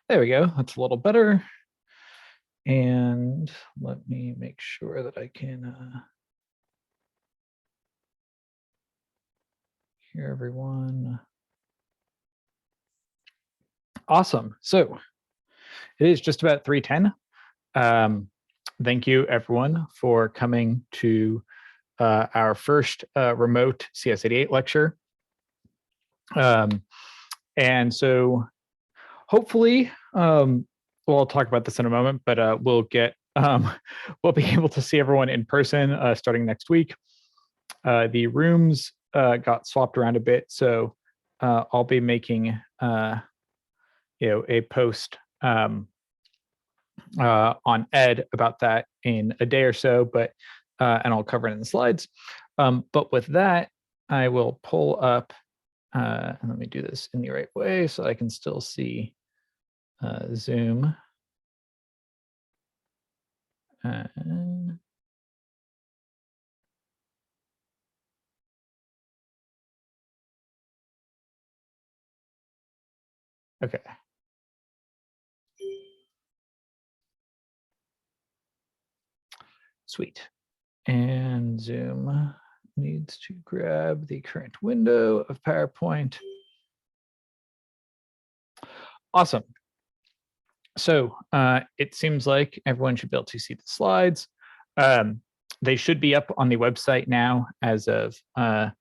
There we go. That's a little better. And let me make sure that I can hear everyone. Awesome. So it is just about 3:10. Thank you, everyone, for coming to our first remote CS88 lecture. And so hopefully, we'll talk about this in a moment, but we'll be able to see everyone in person starting next week. The rooms got swapped around a bit, so I'll be making a post on Ed about that in a day or so, and I'll cover it in the slides. But with that, I will pull up, and let me do this in the right way so I can still see Zoom. Okay. Sweet. And Zoom needs to grab the current window of PowerPoint. Awesome. So it seems like everyone should be able to see the slides. They should be up on the website now as of a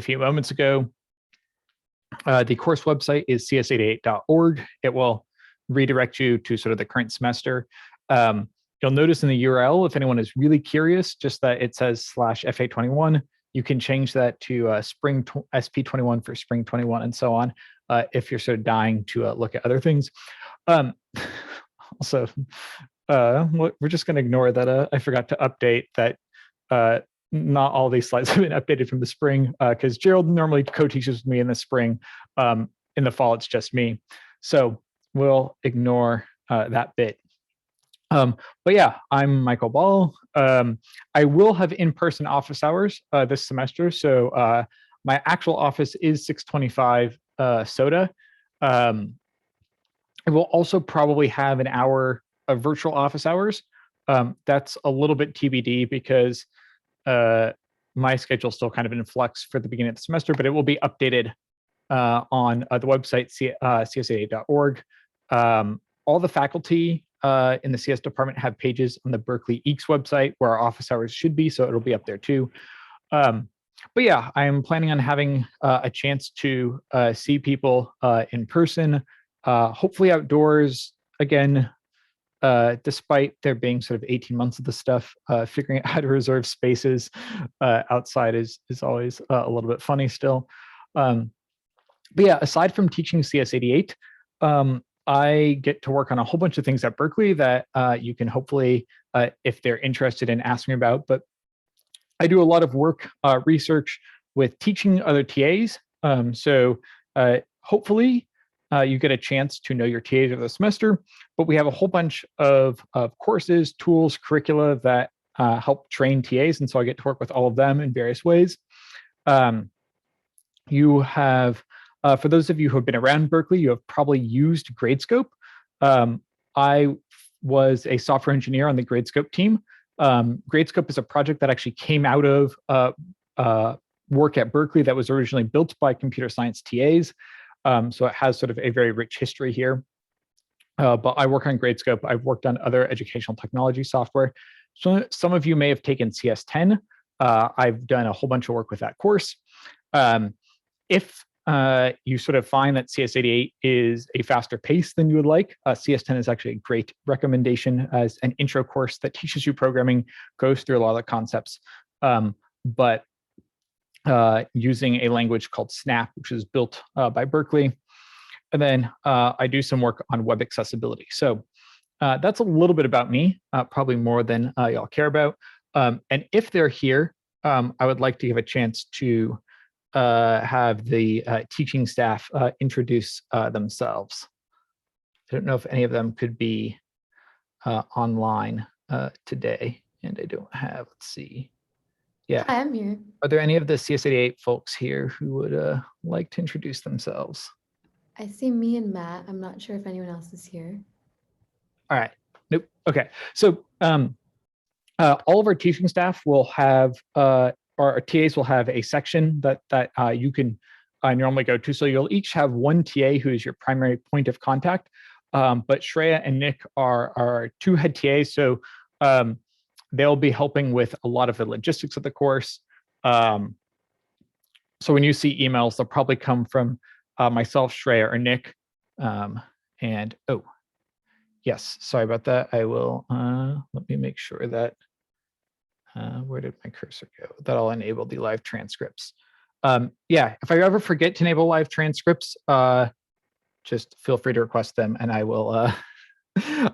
few moments ago. The course website is cs88.org. It will redirect you to sort of the current semester. You'll notice in the URL, if anyone is really curious, just that it says /FA21. You can change that to spring SP21 for spring 21 and so on, if you're sort of dying to look at other things. Also, we're just going to ignore that I forgot to update that not all these slides have been updated from the spring, because Gerald normally co-teaches with me in the spring. In the fall, it's just me. So we'll ignore that bit. But yeah, I'm Michael Ball. I will have in-person office hours this semester. So my actual office is 625 Soda. I will also probably have an hour of virtual office hours. That's a little bit TBD because my schedule is still kind of in flux for the beginning of the semester, but it will be updated on the website, cs88.org. All the faculty in the CS department have pages on the Berkeley EECS website where our office hours should be, so it'll be up there too. But yeah, I'm planning on having a chance to see people in person, hopefully outdoors again. Despite there being sort of 18 months of the stuff, figuring out how to reserve spaces outside is always a little bit funny still. But yeah, aside from teaching CS88, I get to work on a whole bunch of things at Berkeley that you can hopefully, if they're interested in, ask me about. But I do a lot of work, research with teaching other TAs. So hopefully you get a chance to know your TAs over the semester, but we have a whole bunch of courses, tools, curricula that help train TAs. And so I get to work with all of them in various ways. You have, for those of you who have been around Berkeley, you have probably used Gradescope. I was a software engineer on the Gradescope team. Gradescope is a project that actually came out of work at Berkeley that was originally built by computer science TAs. So it has sort of a very rich history here. But I work on Gradescope. I've worked on other educational technology software. So some of you may have taken CS10. I've done a whole bunch of work with that course. If you sort of find that CS88 is a faster pace than you would like, CS10 is actually a great recommendation as an intro course that teaches you programming, goes through a lot of the concepts, but using a language called Snap, which is built by Berkeley. And then I do some work on web accessibility. So that's a little bit about me, probably more than y'all care about. And if they're here, I would like to give a chance to have the teaching staff introduce themselves. I don't know if any of them could be online today, and I don't have, let's see. Yeah, I am here. Are there any of the CS88 folks here who would like to introduce themselves? I see me and Matt. I'm not sure if anyone else is here. All right. Nope. Okay. So all of our teaching staff will have, our TAs will have a section that you can normally go to. So you'll each have one TA who is your primary point of contact. But Shreya and Nick are two head TAs. So they'll be helping with a lot of the logistics of the course. So when you see emails, they'll probably come from myself, Shreya, or Nick. And oh, yes, sorry about that. I will, let me make sure that, where did my cursor go? That I'll enable the live transcripts. Yeah, if I ever forget to enable live transcripts, just feel free to request them and I will,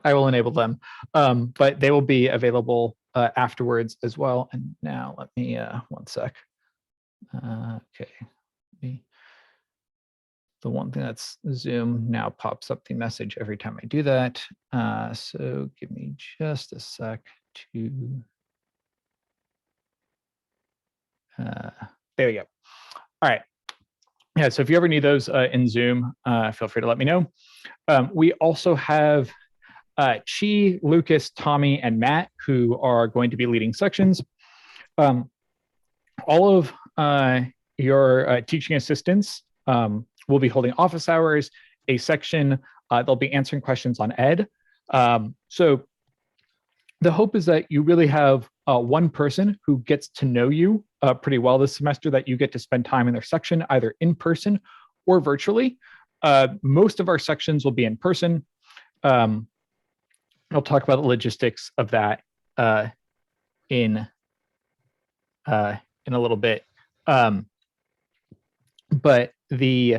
I will enable them. But they will be available afterwards as well. And now let me, one sec. Okay, the one thing that's Zoom now pops up the message every time I do that. So give me just a sec to, there we go. All right. Yeah, so if you ever need those in Zoom, feel free to let me know. We also have Chi, Lucas, Tommy, and Matt, who are going to be leading sections. All of your teaching assistants will be holding office hours, a section, they'll be answering questions on ed. So the hope is that you really have one person who gets to know you pretty well this semester, that you get to spend time in their section, either in person or virtually. Most of our sections will be in person. I'll talk about the logistics of that in a little bit. But the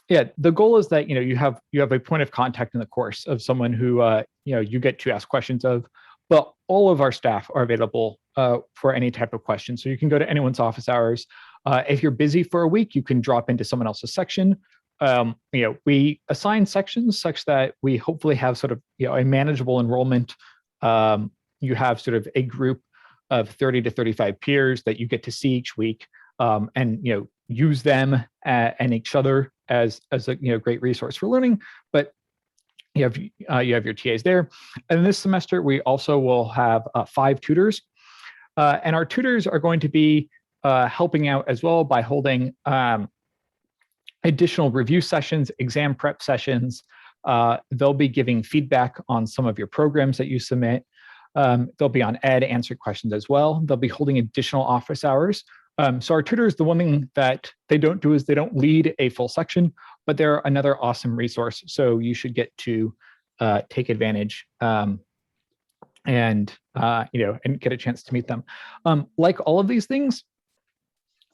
yeah, the goal is that you have a point of contact in the course of someone who you get to ask questions of. But all of our staff are available for any type of question. So you can go to anyone's office hours. If you're busy for a week, you can drop into someone else's section. We assign sections such that we hopefully have sort of a manageable enrollment. You have sort of a group of 30 to 35 peers that you get to see each week, and use them and each other as a great resource for learning. But you have your TAs there. And this semester we also will have 5 tutors, and our tutors are going to be helping out as well by holding additional review sessions, exam prep sessions. They'll be giving feedback on some of your programs that you submit. They'll be on ed, answer questions as well. They'll be holding additional office hours. So our tutors, the one thing that they don't do is they don't lead a full section, but they're another awesome resource. So you should get to take advantage and get a chance to meet them. Like all of these things,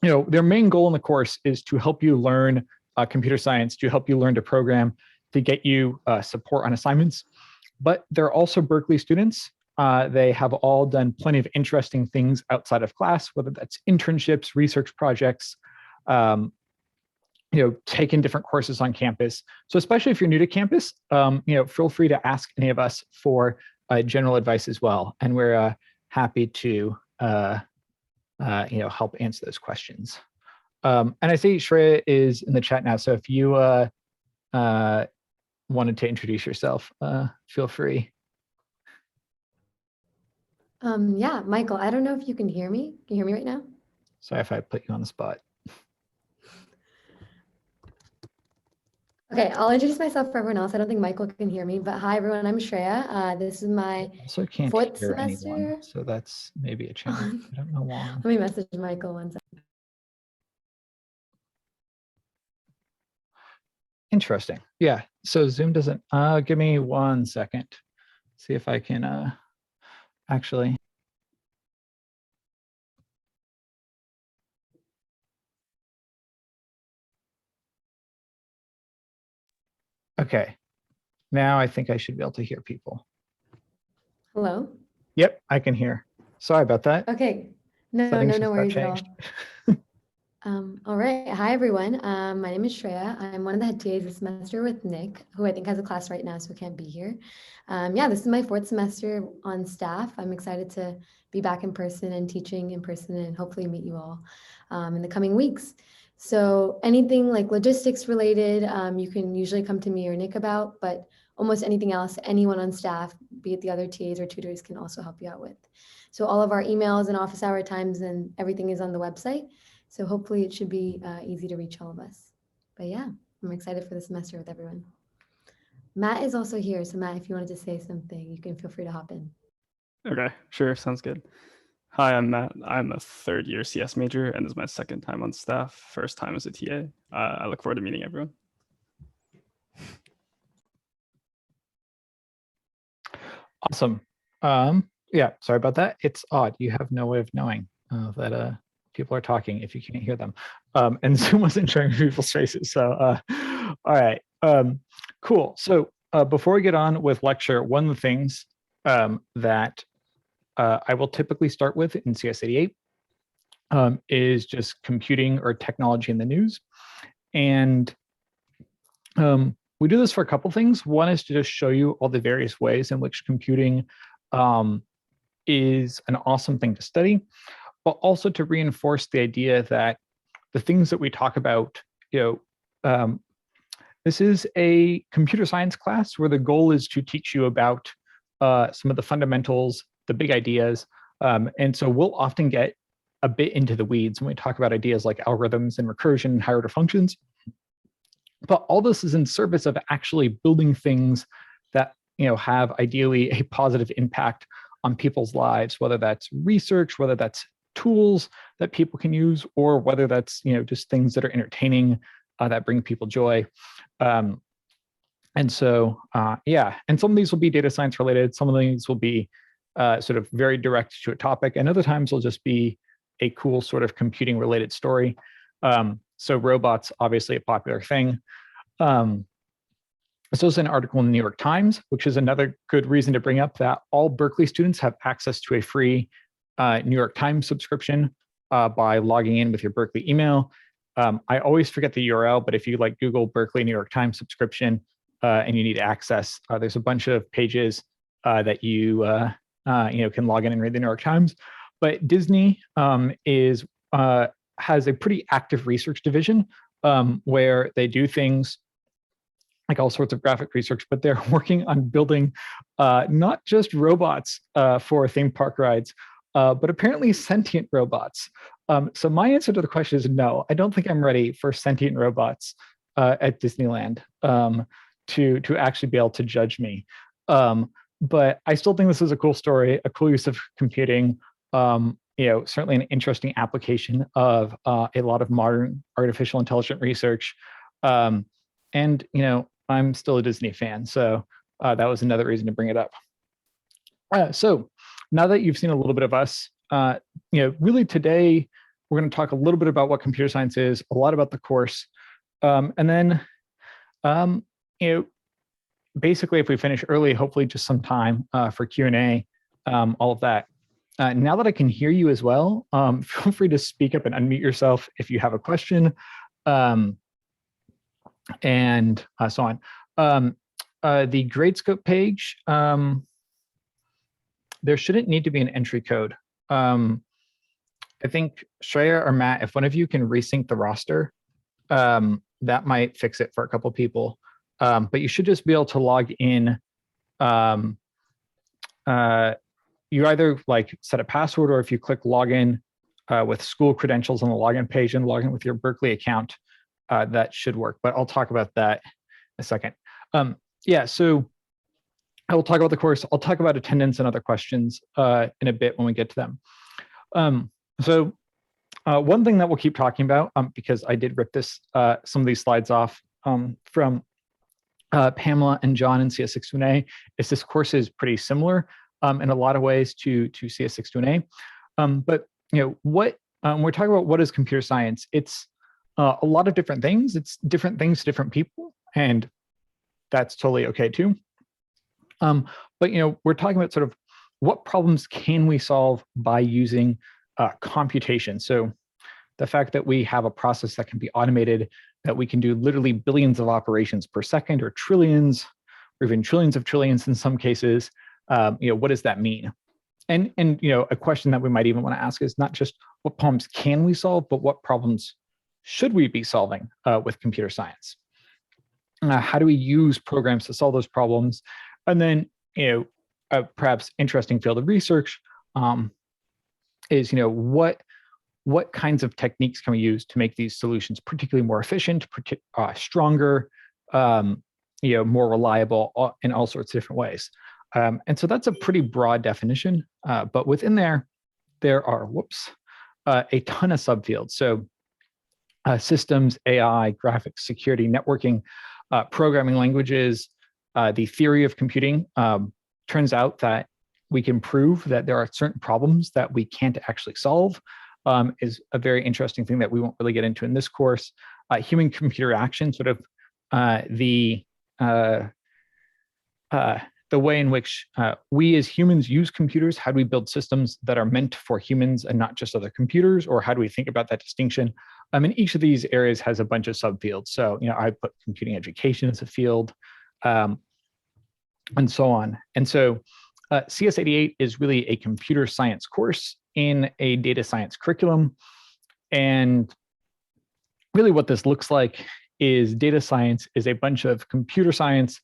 their main goal in the course is to help you learn computer science, to help you learn to program, to get you support on assignments. But they're also Berkeley students. They have all done plenty of interesting things outside of class, whether that's internships, research projects, taken different courses on campus. So especially if you're new to campus, feel free to ask any of us for general advice as well. And we're happy to help answer those questions. And I see Shreya is in the chat now. So if you wanted to introduce yourself, feel free. Yeah, Michael, I don't know if you can hear me. Can you hear me right now? Sorry if I put you on the spot. Okay, I'll introduce myself for everyone else. I don't think Michael can hear me, but hi everyone, I'm Shreya. This is my fourth semester. Anyone, so that's maybe a challenge. I don't know why. Let me message Michael one second. Interesting. Yeah, so Zoom doesn't, give me 1 second. See if I can actually. Okay, now I think I should be able to hear people. Hello? Yep, I can hear. Sorry about that. Okay, no worries at all. All right, hi everyone. My name is Shreya. I'm one of the head TAs this semester with Nick, who I think has a class right now, so can't be here. Yeah, this is my 4th semester on staff. I'm excited to be back in person and teaching in person and hopefully meet you all in the coming weeks. So anything like logistics related, you can usually come to me or Nick about, but almost anything else, anyone on staff, be it the other TAs or tutors, can also help you out with. So all of our emails and office hour times and everything is on the website. So hopefully it should be easy to reach all of us. But yeah, I'm excited for the semester with everyone. Matt is also here. So Matt, if you wanted to say something, you can feel free to hop in. Okay, sure. Sounds good. Hi, I'm Matt. I'm a third-year CS major, and this is my second time on staff, first time as a TA. I look forward to meeting everyone. Awesome. Yeah, sorry about that. It's odd. You have no way of knowing that people are talking if you can't hear them. And Zoom wasn't showing people's faces. So, all right, cool. So before we get on with lecture, one of the things that I will typically start with in CS88 is just computing or technology in the news. And we do this for a couple things. One is to just show you all the various ways in which computing is an awesome thing to study, but also to reinforce the idea that the things that we talk about, this is a computer science class where the goal is to teach you about some of the fundamentals, the big ideas. And so we'll often get a bit into the weeds when we talk about ideas like algorithms and recursion and higher order functions. But all this is in service of actually building things that have ideally a positive impact on people's lives, whether that's research, whether that's tools that people can use, or whether that's just things that are entertaining that bring people joy. And so yeah, and some of these will be data science related. Some of these will be sort of very direct to a topic, and other times will just be a cool sort of computing related story. So robots, obviously a popular thing. This was an article in the New York Times, which is another good reason to bring up that all Berkeley students have access to a free New York Times subscription by logging in with your Berkeley email. I always forget the URL, but if you like Google Berkeley New York Times subscription and you need access, there's a bunch of pages that you can log in and read the New York Times. But Disney has a pretty active research division where they do things like all sorts of graphic research, but they're working on building not just robots for theme park rides, but apparently sentient robots. So my answer to the question is no, I don't think I'm ready for sentient robots at Disneyland to actually be able to judge me. But I still think this is a cool story, a cool use of computing, certainly an interesting application of a lot of modern artificial intelligence research. And, I'm still a Disney fan, so that was another reason to bring it up. So now that you've seen a little bit of us, really today, we're going to talk a little bit about what computer science is, a lot about the course. And then, basically, if we finish early, hopefully just some time for Q&A, all of that. Now that I can hear you as well, feel free to speak up and unmute yourself if you have a question, and so on. The Gradescope page, there shouldn't need to be an entry code. I think Shreya or Matt, if one of you can resync the roster, that might fix it for a couple people. But you should just be able to log in. You either set a password, or if you click login with school credentials on the login page and log in with your Berkeley account, that should work. But I'll talk about that in a second. Yeah, so I will talk about the course. I'll talk about attendance and other questions in a bit when we get to them. So one thing that we'll keep talking about, because I did rip some of these slides off from Pamela and John in CS621A, is this course is pretty similar in a lot of ways to CS621A. But what we're talking about, what is computer science? It's a lot of different things. It's different things to different people, and that's totally okay too. But we're talking about sort of what problems can we solve by using computation. So the fact that we have a process that can be automated, that we can do literally billions of operations per second, or trillions, or even trillions of trillions in some cases. What does that mean? And a question that we might even want to ask is not just what problems can we solve, but what problems should we be solving with computer science? How do we use programs to solve those problems? And then, a perhaps interesting field of research is, what kinds of techniques can we use to make these solutions particularly more efficient, stronger, more reliable in all sorts of different ways. And so that's a pretty broad definition, but within there are, a ton of subfields. So systems, AI, graphics, security, networking, programming languages, the theory of computing. Turns out that we can prove that there are certain problems that we can't actually solve, is a very interesting thing that we won't really get into in this course. Human-computer action, sort of the way in which we as humans use computers. How do we build systems that are meant for humans and not just other computers? Or how do we think about that distinction? And each of these areas has a bunch of subfields. So, I put computing education as a field, and so on. And so CS88 is really a computer science course in a data science curriculum. And really what this looks like is data science is a bunch of computer science.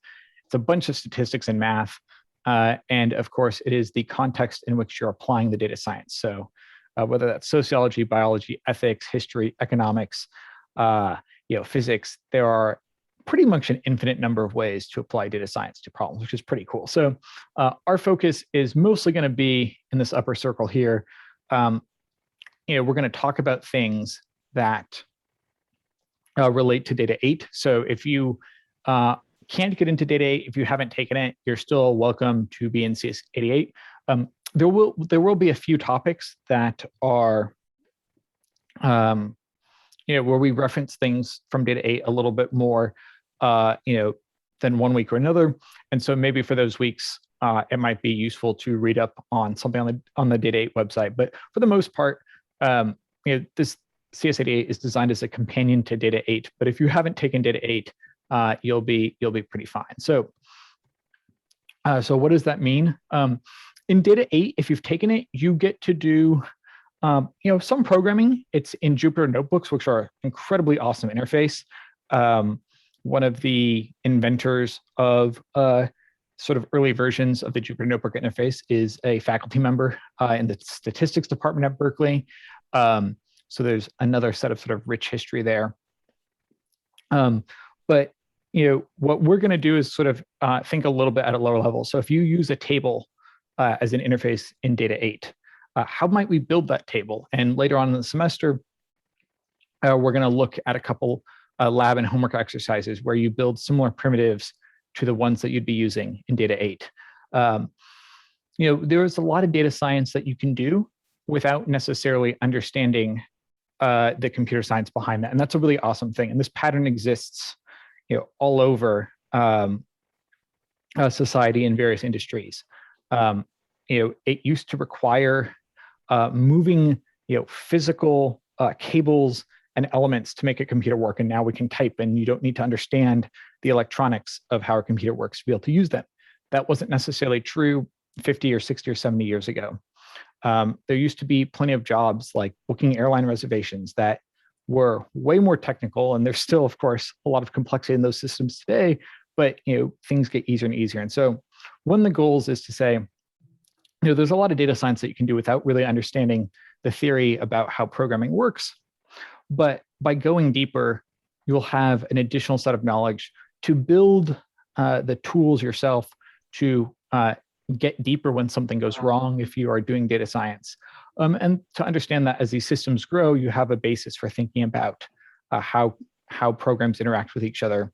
It's a bunch of statistics and math. And of course, it is the context in which you're applying the data science. So whether that's sociology, biology, ethics, history, economics, physics, there are pretty much an infinite number of ways to apply data science to problems, which is pretty cool. So our focus is mostly going to be in this upper circle here. We're going to talk about things that relate to data 8. So if you can't get into data 8, if you haven't taken it, you're still welcome to be in CS88. There will be a few topics that are where we reference things from data 8 a little bit more than one week or another. And so maybe for those weeks, it might be useful to read up on something on the data 8 website. But for the most part, this CS88 is designed as a companion to data 8. But if you haven't taken data 8, you'll be pretty fine. So what does that mean? In data 8, if you've taken it, you get to do some programming. It's in Jupyter notebooks, which are incredibly awesome interface. One of the inventors of sort of early versions of the Jupyter notebook interface is a faculty member in the statistics department at Berkeley. So there's another set of sort of rich history there. But what we're going to do is sort of think a little bit at a lower level. So if you use a table as an interface in data 8, how might we build that table? And later on in the semester, we're going to look at a couple lab and homework exercises where you build similar primitives to the ones that you'd be using in data 8. There's a lot of data science that you can do without necessarily understanding the computer science behind that. And that's a really awesome thing. And this pattern exists all over society in various industries. It used to require moving physical cables and elements to make a computer work, and now we can type, and you don't need to understand the electronics of how a computer works to be able to use them. That wasn't necessarily true 50 or 60 or 70 years ago. There used to be plenty of jobs like booking airline reservations that were way more technical, and there's still, of course, a lot of complexity in those systems today, but things get easier and easier. And so one of the goals is to say, there's a lot of data science that you can do without really understanding the theory about how programming works. But by going deeper, you'll have an additional set of knowledge to build the tools yourself to get deeper when something goes wrong if you are doing data science. And to understand that as these systems grow, you have a basis for thinking about how programs interact with each other,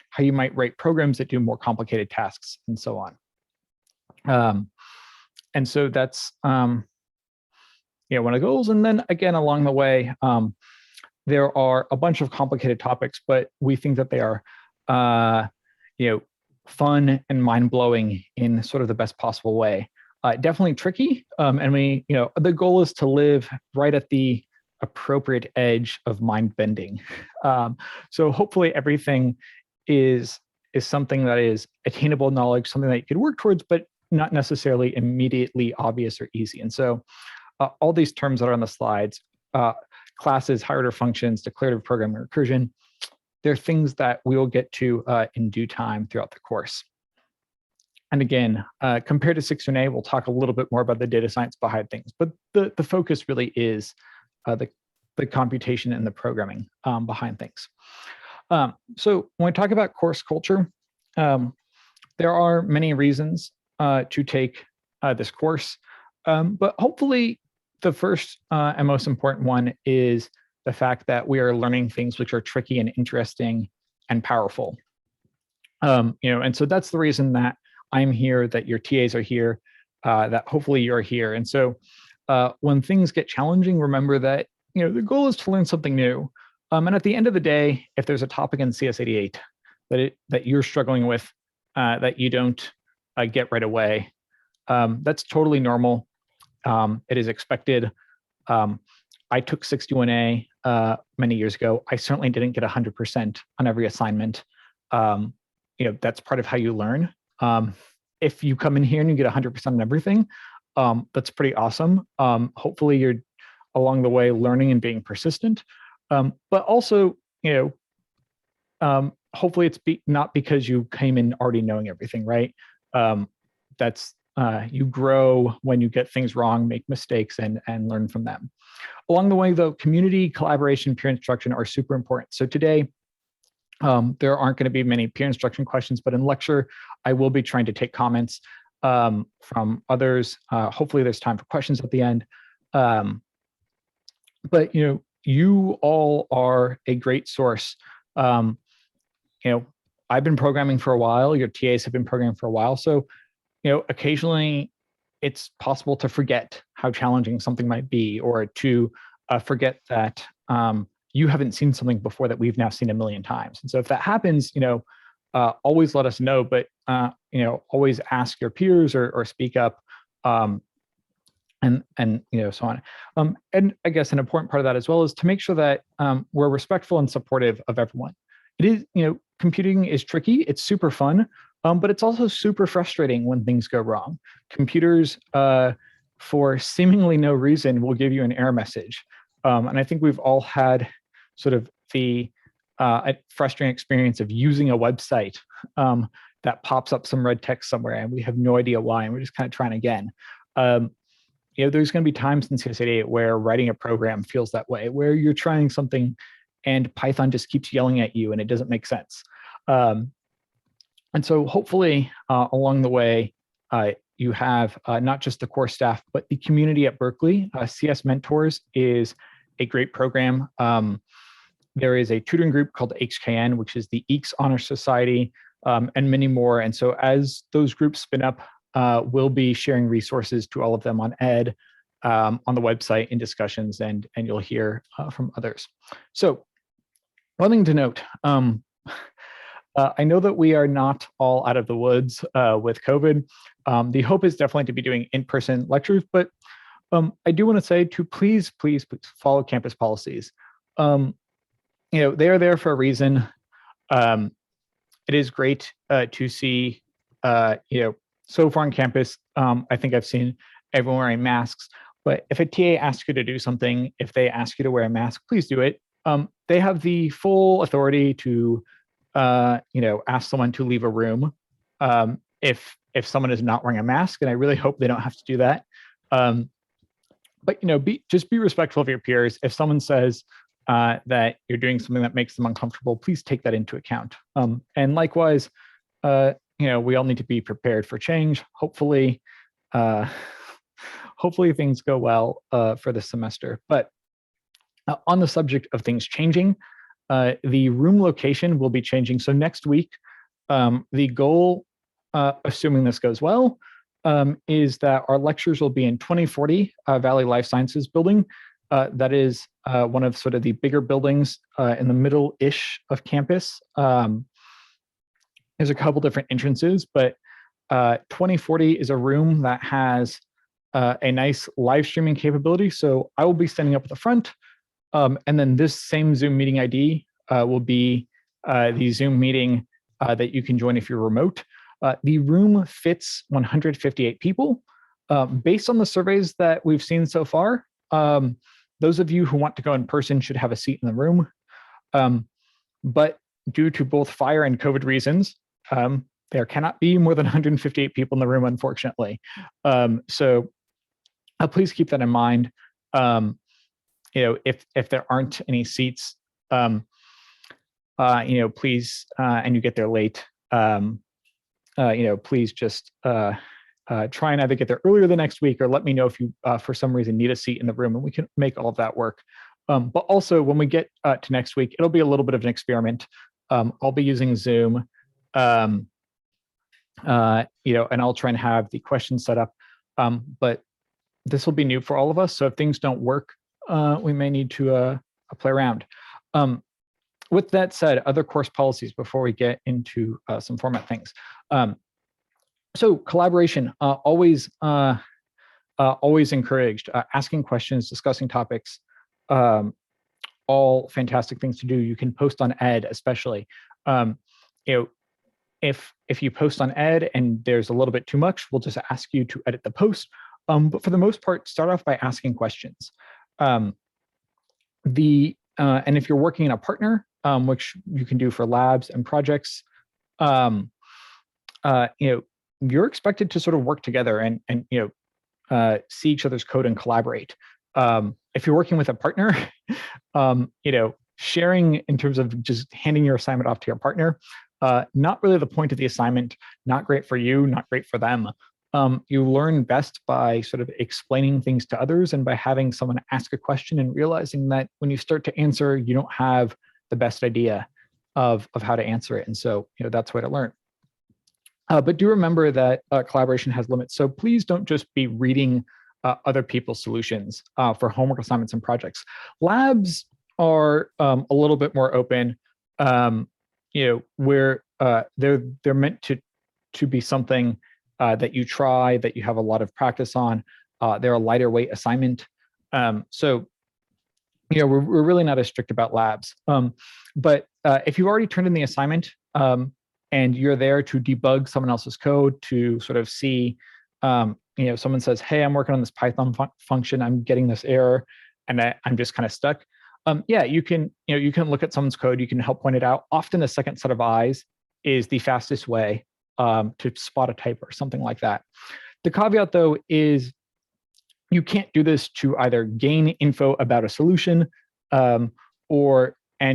how you might write programs that do more complicated tasks, and so on. And so that's one of the goals. And then again, along the way, there are a bunch of complicated topics, but we think that they are fun and mind-blowing in sort of the best possible way. Definitely tricky, and we, the goal is to live right at the appropriate edge of mind-bending. So hopefully everything is something that is attainable knowledge, something that you could work towards, but not necessarily immediately obvious or easy. And so all these terms that are on the slides, classes, higher order functions, declarative programming, recursion. They're things that we will get to in due time throughout the course. And again, compared to 6-1A, we'll talk a little bit more about the data science behind things, but the focus really is the computation and the programming behind things. So when we talk about course culture, there are many reasons to take this course, but hopefully the first and most important one is the fact that we are learning things which are tricky and interesting and powerful. And so that's the reason that I'm here, that your TAs are here, that hopefully you're here. And so when things get challenging, remember that the goal is to learn something new. And at the end of the day, if there's a topic in CS88 that you're struggling with that you don't get right away, that's totally normal. It is expected. I took 61A many years ago. I certainly didn't get 100% on every assignment. That's part of how you learn. If you come in here and you get 100% on everything, that's pretty awesome. Hopefully you're along the way learning and being persistent. But also, hopefully it's not because you came in already knowing everything, right? You grow when you get things wrong, make mistakes, and learn from them. Along the way, though, community, collaboration, peer instruction are super important. So today, there aren't going to be many peer instruction questions, but in lecture, I will be trying to take comments from others. Hopefully there's time for questions at the end. But you all are a great source. I've been programming for a while. Your TAs have been programming for a while. So, occasionally it's possible to forget how challenging something might be, or to forget that you haven't seen something before that we've now seen a million times. And so if that happens, always let us know, but always ask your peers or speak up, and so on. And I guess an important part of that as well is to make sure that we're respectful and supportive of everyone. It is, computing is tricky. It's super fun, but it's also super frustrating when things go wrong. Computers, for seemingly no reason, will give you an error message. And I think we've all had sort of the frustrating experience of using a website that pops up some red text somewhere and we have no idea why, and we're just kind of trying again. There's going to be times in CS88 where writing a program feels that way, where you're trying something and Python just keeps yelling at you and it doesn't make sense. And so hopefully along the way, you have not just the core staff, but the community at Berkeley. CS Mentors is a great program. There is a tutoring group called HKN, which is the EECS Honor Society, and many more. And so as those groups spin up, we'll be sharing resources to all of them on Ed, on the website in discussions, and you'll hear from others. So one thing to note, I know that we are not all out of the woods with COVID. The hope is definitely to be doing in-person lectures, but I do want to say to please follow campus policies. They are there for a reason. It is great to see, so far on campus, I think I've seen everyone wearing masks, but if a TA asks you to do something, if they ask you to wear a mask, please do it. They have the full authority to ask someone to leave a room if someone is not wearing a mask, and I really hope they don't have to do that. But just be respectful of your peers. If someone says that you're doing something that makes them uncomfortable, please take that into account. And likewise, we all need to be prepared for change. Hopefully things go well for this semester. But on the subject of things changing, the room location will be changing. So next week, the goal, assuming this goes well, is that our lectures will be in 2040 Valley Life Sciences building. That is one of sort of the bigger buildings in the middle-ish of campus. There's a couple different entrances, but 2040 is a room that has a nice live streaming capability. So I will be standing up at the front, and then this same Zoom meeting ID will be the Zoom meeting that you can join if you're remote. The room fits 158 people. Based on the surveys that we've seen so far, Those of you who want to go in person should have a seat in the room. But due to both fire and COVID reasons, there cannot be more than 158 people in the room, unfortunately. So please keep that in mind. If there aren't any seats, please, and you get there late, please just try and either get there earlier the next week or let me know if you, for some reason, need a seat in the room, and we can make all of that work. But also, when we get to next week, it'll be a little bit of an experiment. I'll be using Zoom, and I'll try and have the questions set up. But this will be new for all of us, so if things don't work, we may need to play around. With that said, other course policies before we get into some format things. So collaboration, always encouraged. Asking questions, discussing topics, all fantastic things to do. You can post on Ed, especially. If you post on Ed and there's a little bit too much, we'll just ask you to edit the post. But for the most part, start off by asking questions. And if you're working in a partner, which you can do for labs and projects, you're expected to sort of work together and see each other's code and collaborate. If you're working with a partner, sharing in terms of just handing your assignment off to your partner, not really the point of the assignment, not great for you, not great for them. You learn best by sort of explaining things to others and by having someone ask a question and realizing that when you start to answer, you don't have the best idea of how to answer it. And so, that's the way to learn. But do remember that collaboration has limits. So please don't just be reading other people's solutions for homework assignments and projects. Labs are a little bit more open, where they're meant to be something that you try, that you have a lot of practice on. They're a lighter weight assignment. So we're really not as strict about labs. But if you've already turned in the assignment, and you're there to debug someone else's code to sort of see, someone says, hey, I'm working on this Python function, I'm getting this error, and I'm just kind of stuck. You can look at someone's code, you can help point it out. Often a second set of eyes is the fastest way to spot a typo or something like that. The caveat, though, is you can't do this to either gain info about a solution, and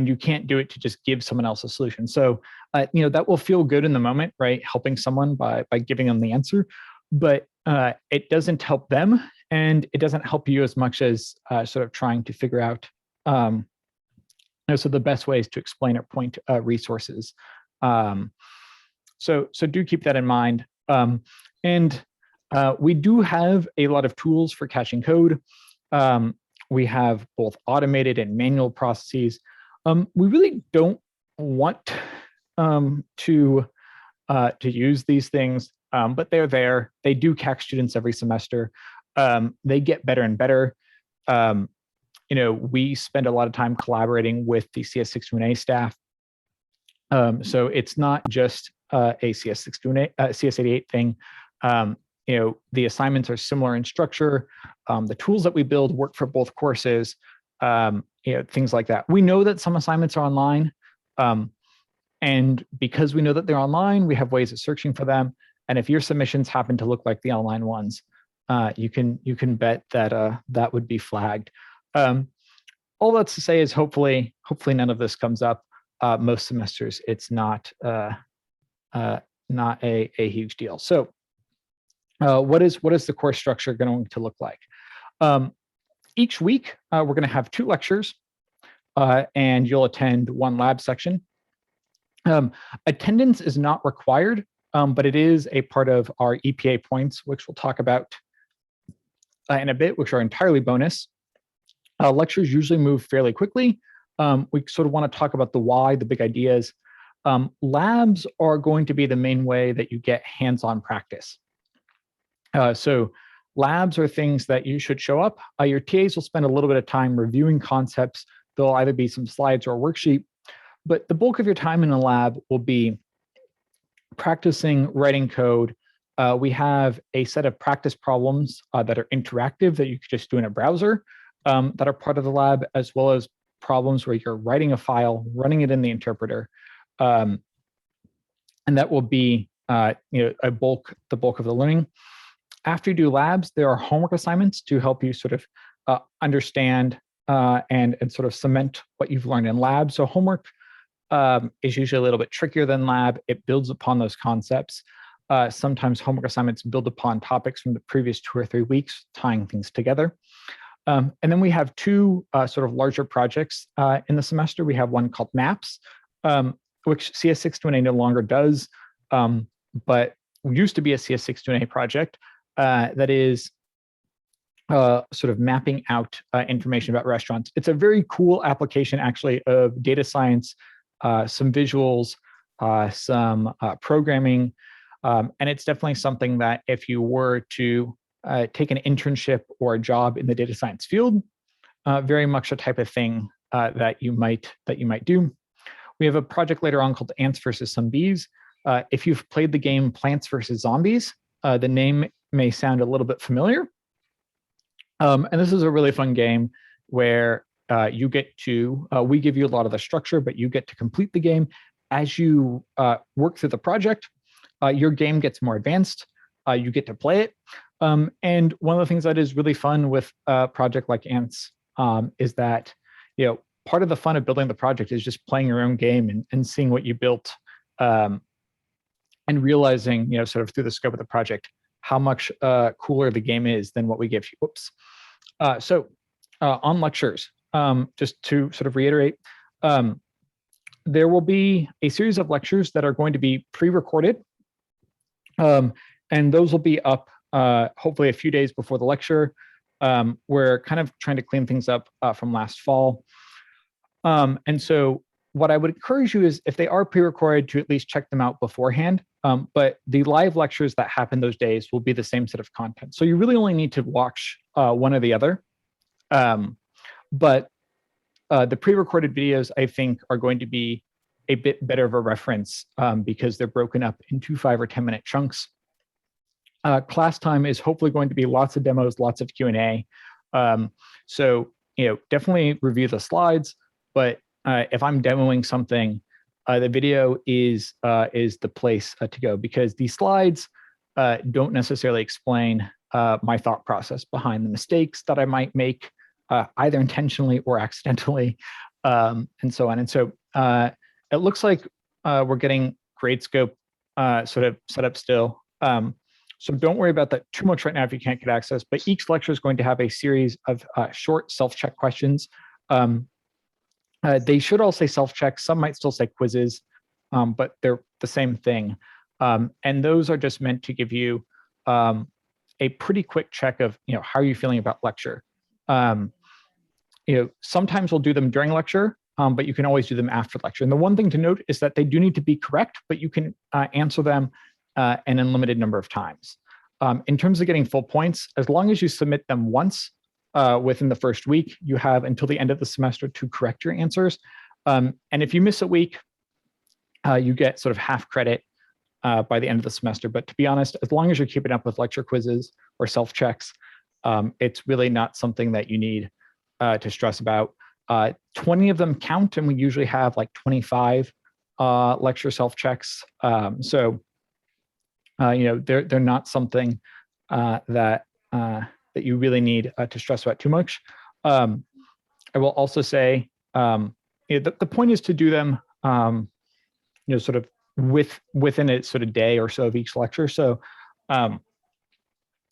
you can't do it to just give someone else a solution. So, that will feel good in the moment, right? Helping someone by giving them the answer, but it doesn't help them, and it doesn't help you as much as sort of trying to figure out so the best ways to explain or point resources. So do keep that in mind. And we do have a lot of tools for catching code. We have both automated and manual processes. We really don't want to use these things, but they're there. They do catch students every semester. They get better and better. We spend a lot of time collaborating with the CS88 staff. So it's not just a CS88 thing. The assignments are similar in structure. The tools that we build work for both courses. Things like that. We know that some assignments are online, and because we know that they're online, we have ways of searching for them. And if your submissions happen to look like the online ones, you can bet that that would be flagged. All that's to say is hopefully none of this comes up. Most semesters, it's not a huge deal. So, what is the course structure going to look like? Each week, we're going to have 2 lectures, and you'll attend 1 lab section. Attendance is not required, but it is a part of our EPA points, which we'll talk about in a bit, which are entirely bonus. Lectures usually move fairly quickly. We sort of want to talk about the why, the big ideas. Labs are going to be the main way that you get hands-on practice. So labs are things that you should show up. Your TAs will spend a little bit of time reviewing concepts. There'll either be some slides or a worksheet, but the bulk of your time in the lab will be practicing writing code. We have a set of practice problems that are interactive that you could just do in a browser. that are part of the lab, as well as problems where you're writing a file, running it in the interpreter. And that will be the bulk of the learning. After you do labs, there are homework assignments to help you sort of understand and sort of cement what you've learned in lab. So homework is usually a little bit trickier than lab. It builds upon those concepts. Sometimes homework assignments build upon topics from the previous 2 or 3 weeks, tying things together. And then we have 2 sort of larger projects in the semester. We have one called Maps, which CS88 no longer does, but used to be a CS88 project that is sort of mapping out information about restaurants. It's a very cool application, actually, of data science, some visuals, some programming, and it's definitely something that if you were to take an internship or a job in the data science field, very much the type of thing that you might do. We have a project later on called Ants versus Zombies. If you've played the game Plants versus Zombies, the name may sound a little bit familiar. And this is a really fun game where you get to, we give you a lot of the structure, but you get to complete the game. As you work through the project, your game gets more advanced. You get to play it. And one of the things that is really fun with a project like Ants is that, part of the fun of building the project is just playing your own game and seeing what you built and realizing, sort of through the scope of the project, how much cooler the game is than what we give you. Whoops. So on lectures, just to sort of reiterate, there will be a series of lectures that are going to be pre-recorded, and those will be up hopefully a few days before the lecture. We're kind of trying to clean things up from last fall. And so what I would encourage you is, if they are pre-recorded, to at least check them out beforehand. But the live lectures that happen those days will be the same set of content. So you really only need to watch one or the other. But the pre-recorded videos, I think, are going to be a bit better of a reference because they're broken up into 5 or 10 minute chunks. Class time is hopefully going to be lots of demos, lots of Q&A. So, definitely review the slides. But if I'm demoing something, the video is the place to go, because these slides don't necessarily explain my thought process behind the mistakes that I might make, either intentionally or accidentally, and so on. And so it looks like we're getting Gradescope sort of set up still. So don't worry about that too much right now if you can't get access, but each lecture is going to have a series of short self-check questions. They should all say self-check. Some might still say quizzes, but they're the same thing. And those are just meant to give you a pretty quick check of, how are you feeling about lecture? Sometimes we'll do them during lecture, but you can always do them after lecture. And the one thing to note is that they do need to be correct, but you can answer them an unlimited number of times. In terms of getting full points, as long as you submit them once within the first week, you have until the end of the semester to correct your answers. And if you miss a week, you get sort of half credit by the end of the semester. But to be honest, as long as you're keeping up with lecture quizzes or self-checks, it's really not something that you need to stress about. 20 of them count, and we usually have like 25 lecture self-checks. So they're not something that you really need to stress about too much. I will also say the point is to do them sort of within a sort of day or so of each lecture. So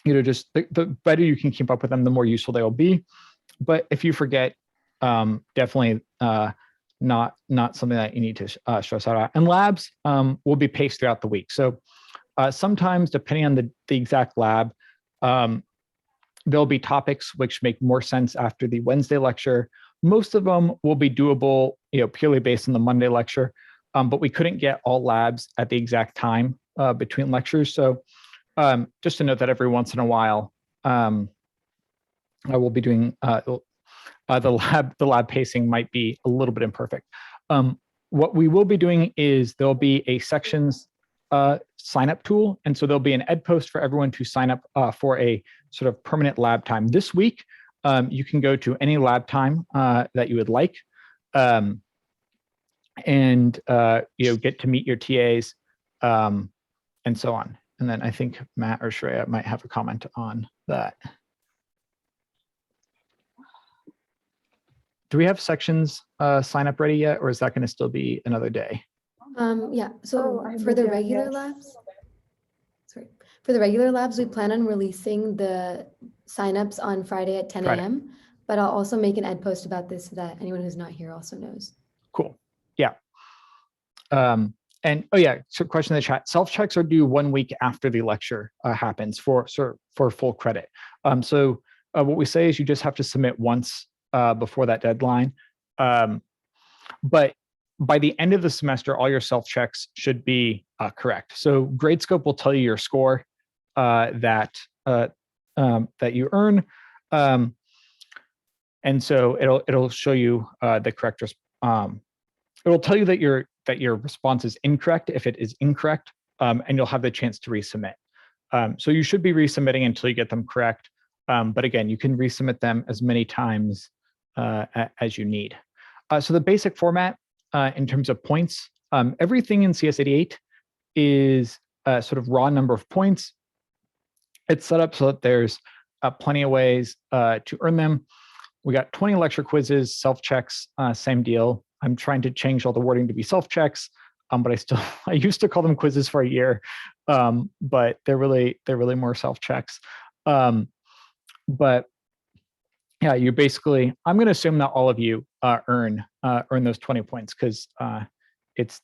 just the better you can keep up with them, the more useful they will be. But if you forget, definitely not something that you need to stress out. And labs will be paced throughout the week. So sometimes, depending on the exact lab, there'll be topics which make more sense after the Wednesday lecture. Most of them will be doable, purely based on the Monday lecture, but we couldn't get all labs at the exact time between lectures. So just to note that every once in a while, I will be doing the lab pacing might be a little bit imperfect. What we will be doing is there'll be a sections sign up tool. And so there'll be an ed post for everyone to sign up for a sort of permanent lab time. This week, you can go to any lab time that you would like, and get to meet your TAs, and so on. And then I think Matt or Shreya might have a comment on that. Do we have sections sign up ready yet, or is that going to still be another day? Yeah, so for the regular labs, for the regular labs, we plan on releasing the signups on Friday at 10 a.m. But I'll also make an ed post about this so that anyone who's not here also knows. Cool. Yeah. And oh yeah, so question in the chat. Self-checks are due 1 week after the lecture happens for full credit. So what we say is you just have to submit once before that deadline. But by the end of the semester, all your self-checks should be correct. So Gradescope will tell you your score that you earn, and so it'll show you the correct. It'll tell you that your response is incorrect if it is incorrect, and you'll have the chance to resubmit. So you should be resubmitting until you get them correct. But again, you can resubmit them as many times as you need. So the basic format in terms of points, everything in CS88 is a sort of raw number of points. It's set up so that there's plenty of ways to earn them. We got 20 lecture quizzes, self-checks, same deal. I'm trying to change all the wording to be self-checks, but I used to call them quizzes for a year, but they're really more self-checks. But yeah, you basically, I'm going to assume that all of you earn those 20 points because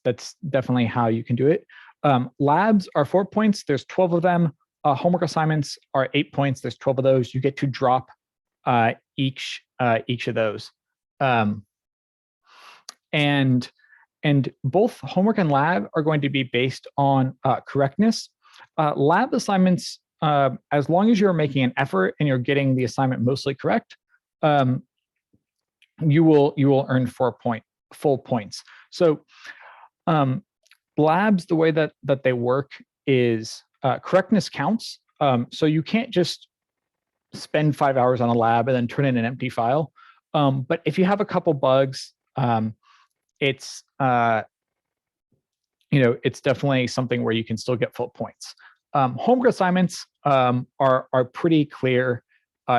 that's definitely how you can do it. Labs are 4 points. There's 12 of them. Homework assignments are 8 points. There's 12 of those. You get to drop each of those. And both homework and lab are going to be based on correctness. Lab assignments, as long as you're making an effort and you're getting the assignment mostly correct, you will earn full points. So labs, the way that they work is correctness counts. So you can't just spend 5 hours on a lab and then turn in an empty file. But if you have a couple bugs, it's definitely something where you can still get full points. Homework assignments are pretty clear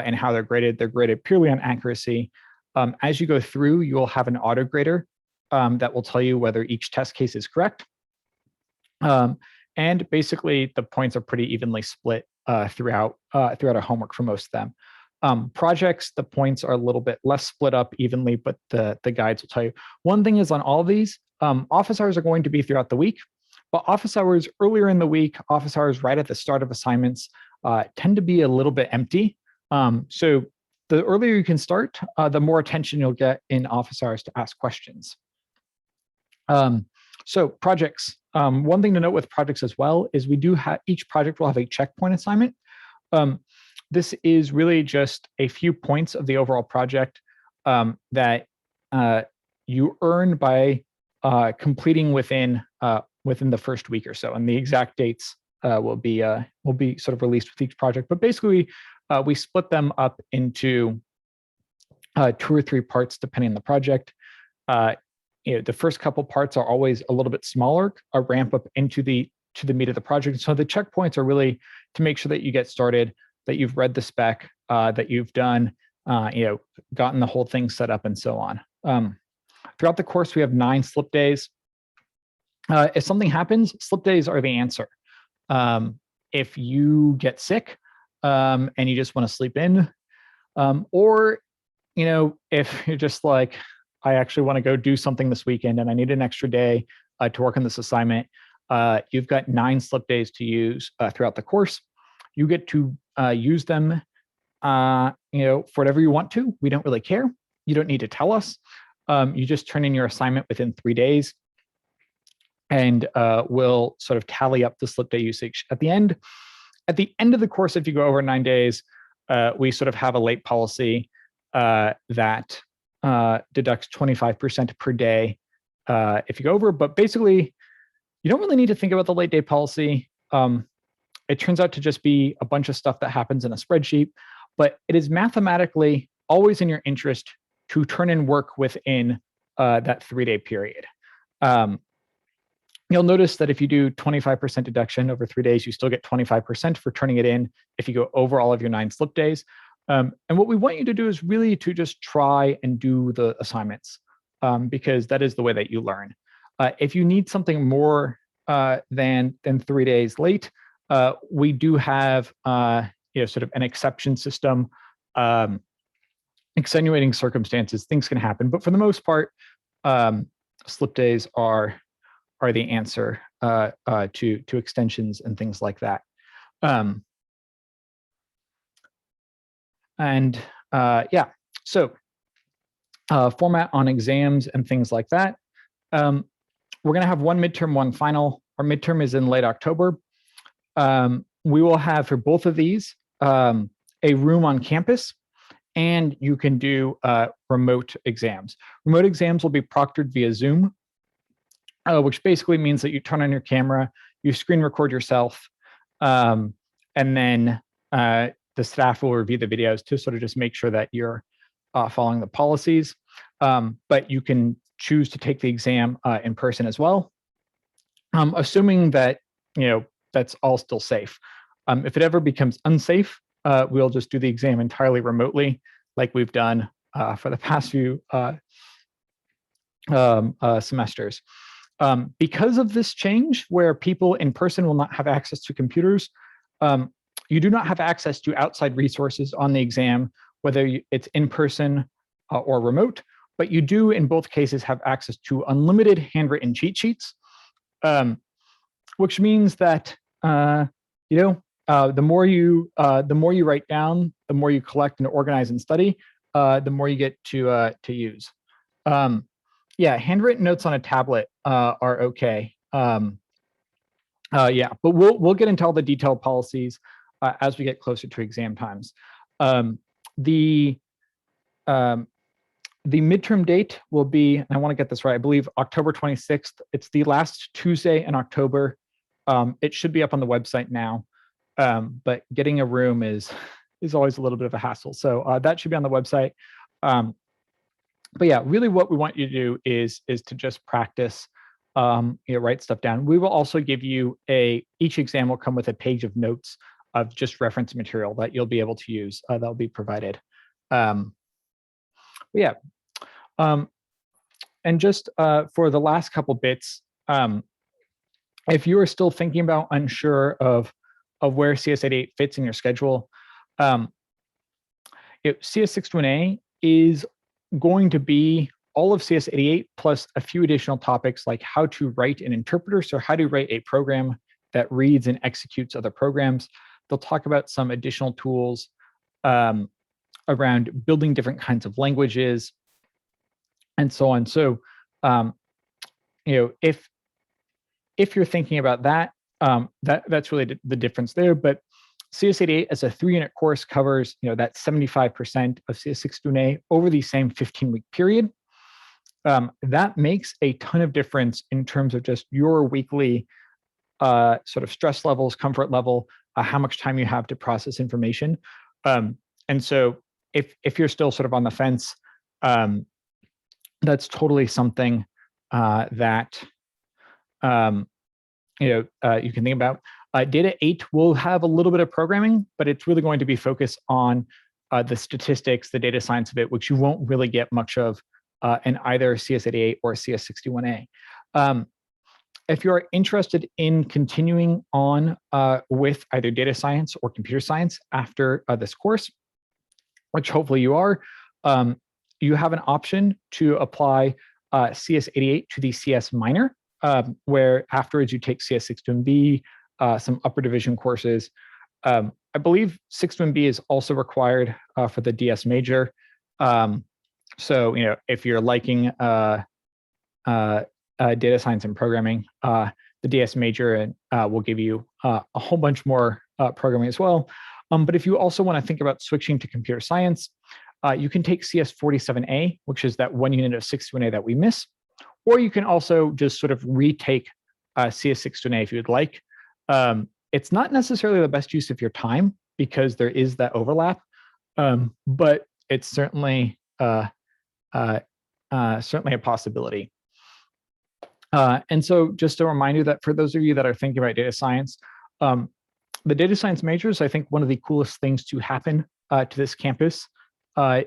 in how they're graded. They're graded purely on accuracy. As you go through, you will have an auto grader that will tell you whether each test case is correct. And basically, the points are pretty evenly split throughout our homework for most of them. Projects, the points are a little bit less split up evenly, but the guides will tell you. One thing is on all of these, office hours are going to be throughout the week, but office hours earlier in the week, office hours right at the start of assignments tend to be a little bit empty. So the earlier you can start, the more attention you'll get in office hours to ask questions. So projects, one thing to note with projects as well is we do have, each project will have a checkpoint assignment. This is really just a few points of the overall project that you earn by completing within the first week or so, and the exact dates will be sort of released with each project. But basically, we split them up into 2 or 3 parts depending on the project. The first couple parts are always a little bit smaller, a ramp up into the meat of the project. So the checkpoints are really to make sure that you get started, that you've read the spec, that you've done, gotten the whole thing set up and so on. Throughout the course, we have 9 slip days. If something happens, slip days are the answer. If you get sick and you just want to sleep in, or if you're just like, I actually want to go do something this weekend and I need an extra day to work on this assignment, you've got 9 slip days to use throughout the course. You get to use them, for whatever you want to. We don't really care. You don't need to tell us. You just turn in your assignment within 3 days, and we'll sort of tally up the slip day usage at the end. At the end of the course, if you go over 9 days, we sort of have a late policy that deducts 25% per day if you go over. But basically, you don't really need to think about the late day policy. It turns out to just be a bunch of stuff that happens in a spreadsheet, but it is mathematically always in your interest to turn in work within that 3-day period. You'll notice that if you do 25% deduction over 3 days, you still get 25% for turning it in if you go over all of your 9 slip days. And what we want you to do is really to just try and do the assignments, because that is the way that you learn. If you need something more than 3 days late, we do have sort of an exception system. Extenuating circumstances, things can happen, but for the most part, slip days are the answer to extensions and things like that. Yeah, so format on exams and things like that. We're going to have one midterm, one final. Our midterm is in late October. We will have for both of these a room on campus, and you can do remote exams. Remote exams will be proctored via Zoom, which basically means that you turn on your camera, you screen record yourself, and then the staff will review the videos to sort of just make sure that you're following the policies. But you can choose to take the exam in person as well, assuming that that's all still safe. If it ever becomes unsafe, we'll just do the exam entirely remotely, like we've done for the past few semesters. Because of this change, where people in person will not have access to computers, you do not have access to outside resources on the exam, whether it's in person or remote, but you do in both cases have access to unlimited handwritten cheat sheets, which means that the more you write down, the more you collect and organize and study, the more you get to use. Yeah, handwritten notes on a tablet are okay. Yeah, but we'll get into all the detailed policies as we get closer to exam times. The midterm date will be, and I want to get this right, I believe October 26th. It's the last Tuesday in October. It should be up on the website now, but getting a room is always a little bit of a hassle. So that should be on the website. But yeah, really what we want you to do is to just practice, write stuff down. We will also give you each exam will come with a page of notes of just reference material that you'll be able to use, that'll be provided. Yeah. And just for the last couple bits, if you are still thinking about unsure of where CS88 fits in your schedule, CS61A is going to be all of CS88 plus a few additional topics like how to write an interpreter, so how to write a program that reads and executes other programs. They'll talk about some additional tools around building different kinds of languages and so on. So, if you're thinking about that, that's really the difference there. But CS88 as a 3-unit course covers, that 75% of CS61A over the same 15-week period. That makes a ton of difference in terms of just your weekly sort of stress levels, comfort level, how much time you have to process information. And so if you're still sort of on the fence, that's totally something that you can think about. Data 8 will have a little bit of programming, but it's really going to be focused on the statistics, the data science of it, which you won't really get much of in either CS88 or CS61A. If you're interested in continuing on with either data science or computer science after this course, which hopefully you are, you have an option to apply CS88 to the CS minor, where afterwards you take CS61B, some upper division courses. I believe 61B is also required for the DS major. So, if you're liking data science and programming, the DS major will give you a whole bunch more programming as well. But if you also want to think about switching to computer science, you can take CS47A, which is that 1 unit of 61A that we miss, or you can also just sort of retake CS61A if you'd like. It's not necessarily the best use of your time because there is that overlap, but it's certainly certainly a possibility. And so just a reminder that for those of you that are thinking about data science, the data science majors, I think one of the coolest things to happen to this campus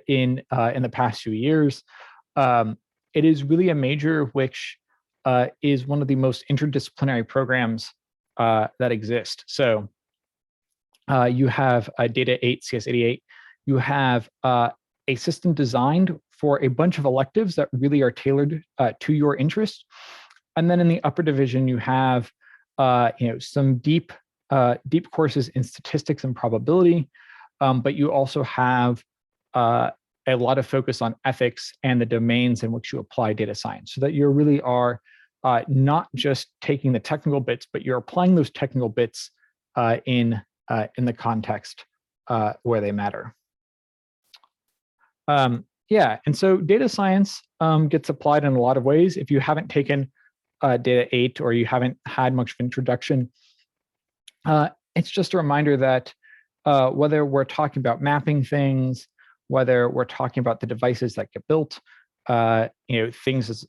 in the past few years. It is really a major which is one of the most interdisciplinary programs that exist. So you have Data 8, CS88. You have a system designed for a bunch of electives that really are tailored to your interest. And then in the upper division, you have some deep courses in statistics and probability, but you also have a lot of focus on ethics and the domains in which you apply data science, so that you really are not just taking the technical bits, but you're applying those technical bits in the context where they matter. Yeah, and so data science gets applied in a lot of ways. If you haven't taken Data 8 or you haven't had much of an introduction, it's just a reminder that whether we're talking about mapping things, whether we're talking about the devices that get built, things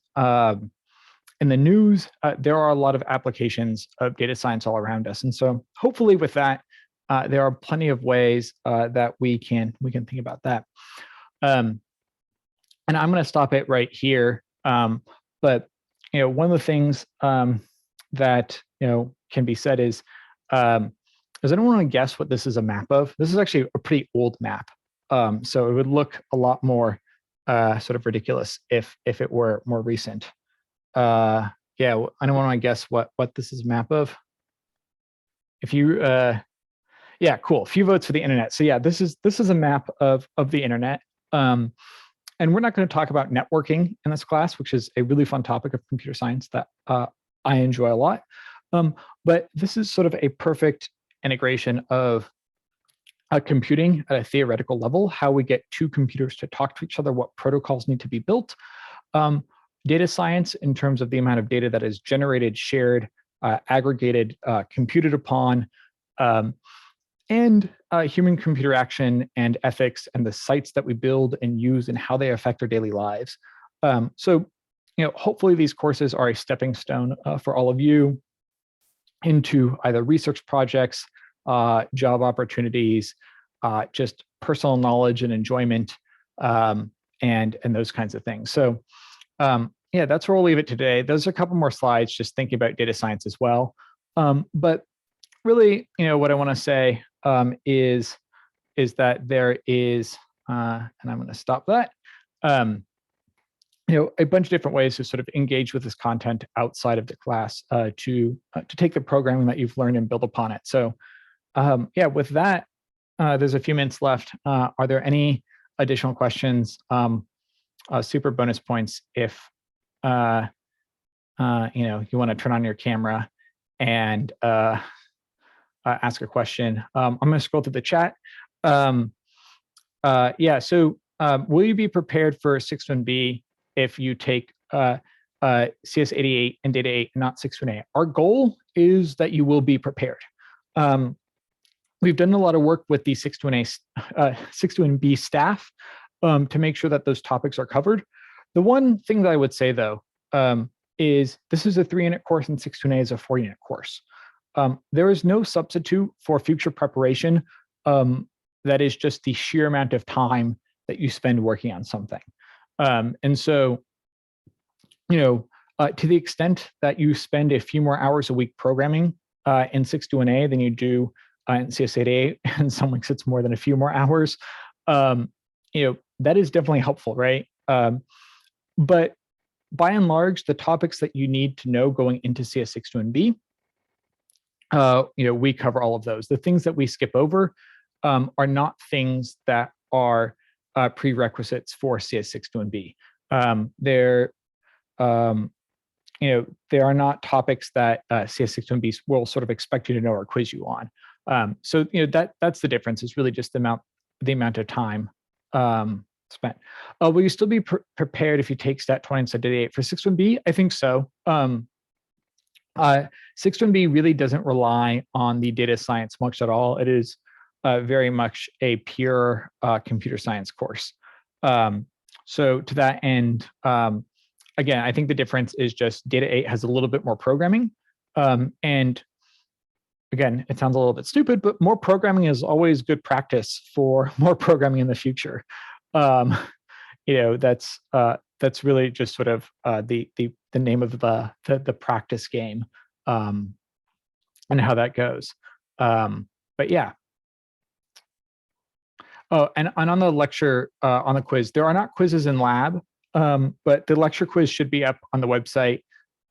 in the news, there are a lot of applications of data science all around us. And so hopefully with that, there are plenty of ways that we can think about that. And I'm going to stop it right here. But one of the things that can be said is, does anyone want to guess what this is a map of? This is actually a pretty old map, so it would look a lot more sort of ridiculous if it were more recent. Yeah, anyone want to guess what this is a map of? If you, yeah, cool. A few votes for the internet. So yeah, this is a map of the internet. And we're not going to talk about networking in this class, which is a really fun topic of computer science that I enjoy a lot. But this is sort of a perfect integration of computing at a theoretical level, how we get two computers to talk to each other, what protocols need to be built. Data science in terms of the amount of data that is generated, shared, aggregated, computed upon, and human computer action and ethics and the sites that we build and use and how they affect our daily lives. So, hopefully these courses are a stepping stone for all of you into either research projects, job opportunities, just personal knowledge and enjoyment, and those kinds of things. So, yeah, that's where we'll leave it today. There's a couple more slides just thinking about data science as well. But really, what I want to say is that there is, and I'm going to stop that, a bunch of different ways to sort of engage with this content outside of the class to take the programming that you've learned and build upon it. So yeah, with that, there's a few minutes left. Are there any additional questions? Super bonus points if you want to turn on your camera and ask a question. I'm going to scroll through the chat. Yeah, so will you be prepared for 61B if you take CS88 and Data 8, not 61A? Our goal is that you will be prepared. We've done a lot of work with the 61B staff to make sure that those topics are covered. The one thing that I would say, though, is this is a 3-unit course and 61A is a 4-unit course. There is no substitute for future preparation that is just the sheer amount of time that you spend working on something. And so, to the extent that you spend a few more hours a week programming in 61A than you do in CS88, and some weeks it's more than a few more hours, that is definitely helpful, right? But by and large, the topics that you need to know going into CS61B, we cover all of those. The things that we skip over are not things that are prerequisites for CS61B. There are not topics that CS61B will sort of expect you to know or quiz you on. So that's the difference. It's really just the amount of time spent. Will you still be prepared if you take Stat 20 and Stat Data 8 for 61B? I think so. 61B really doesn't rely on the data science much at all. It is very much a pure computer science course. So to that end, again, I think the difference is just Data 8 has a little bit more programming. And again, it sounds a little bit stupid, but more programming is always good practice for more programming in the future. That's really just sort of the name of the practice game, and how that goes. But yeah. Oh, and on the lecture, on the quiz, there are not quizzes in lab, but the lecture quiz should be up on the website.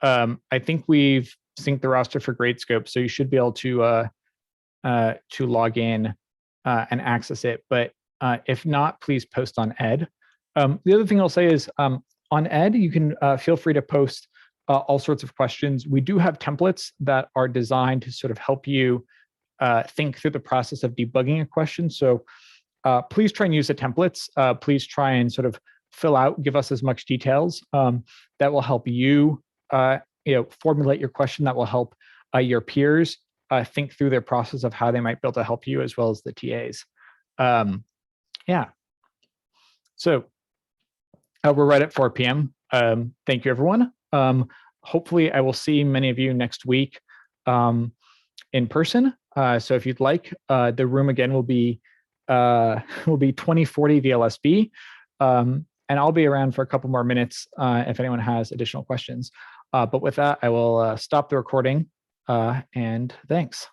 I think we've synced the roster for Gradescope, so you should be able to log in and access it. But if not, please post on Ed. The other thing I'll say is on Ed, you can feel free to post all sorts of questions. We do have templates that are designed to sort of help you think through the process of debugging a question. So please try and use the templates. Please try and sort of fill out, give us as much details that will help you, formulate your question, that will help your peers think through their process of how they might be able to help you, as well as the TAs. Yeah. So we're right at 4 p.m. Thank you, everyone. Hopefully, I will see many of you next week in person. So if you'd like, the room again will be 2040 VLSB. And I'll be around for a couple more minutes if anyone has additional questions. But with that, I will stop the recording, and thanks.